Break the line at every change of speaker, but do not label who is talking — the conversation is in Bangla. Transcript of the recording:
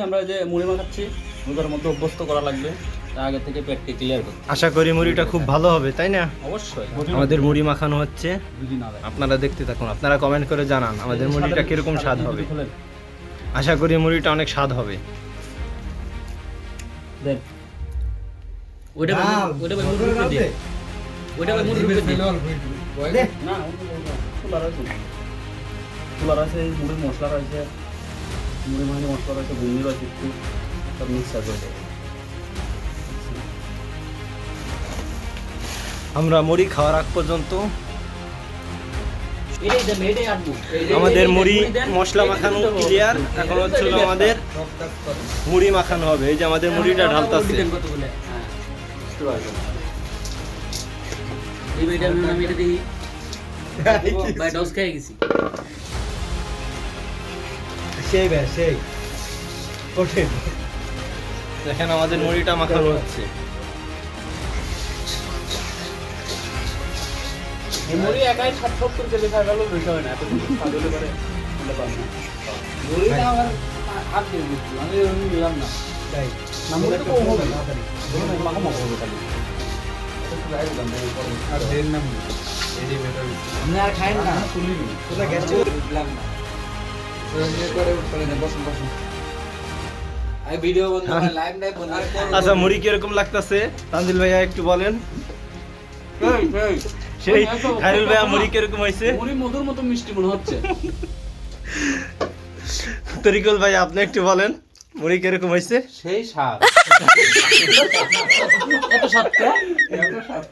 আমরা যে মুড়ি মাখাচ্ছি ওটার মধ্যে অভ্যস্ত করা লাগবে, আগে থেকে পেটটি ক্লিয়ার করতে।
আশা করি মুড়িটা খুব ভালো হবে, তাই না?
অবশ্যই
আমাদের মুড়ি মাখানো হচ্ছে,
যদি না দেয়
আপনারা দেখতে থাকুন, আপনারা কমেন্ট করে জানান আমাদের মুড়িটা কিরকম স্বাদ হবে। আশা করি মুড়িটা অনেক স্বাদ হবে।
দেখ ওইটা ওইটা মুড়ি ঢুকে দে, ওইটা মুড়ি ঢুকে দে না, কুলার আছে, মুড়ির মশলা রয়েছে, মুড়ি মানে মশলা রয়েছে, বুন্দি রয়েছে, একটু সব মিক্সার করে দেবে।
আমরা মুড়ি খাওয়ার আগ পর্যন্ত আমাদের মুড়ি মশলা মাখানো ক্লিয়ার, এখন হচ্ছে আমাদের মুড়ি মাখানো হবে। এই যে আমাদের মুড়িটা ঢালতাছে। দেখেন আমাদের মুড়িটা মাখানো হচ্ছে।
মুড়ি একাই 70 কেজি খাওয়া গেল বিষয় না, এত স্বাদ হতে পারে মুড়িটা আমার হাত দিয়ে দিচ্ছি আমি নিলাম না, তাই না মুড়ি তো কম হবে না, মাখো মাখো হবে খালি আর দেন না এডি বেটার আপনি আর খাইন না শুনিনি ওটা গ্যাস দিলাম না করে দেন বসুন বসুন আই ভিডিও বন্ধ করে লাইভ লাইভ বন্ধ করে।
আচ্ছা মুড়ি কিরকম লাগতেছে তানজিল ভাইয়া একটু বলেন। সেই খায়রুল ভাইয়া মুড়ি কিরকম হয়েছে?
মুড়ি মধুর মতো মিষ্টি মনে হচ্ছে।
তরিকুল ভাই আপনি একটু বলেন মুড়ি কিরকম হয়েছে?
সেই স্বাদ এত স্বাদ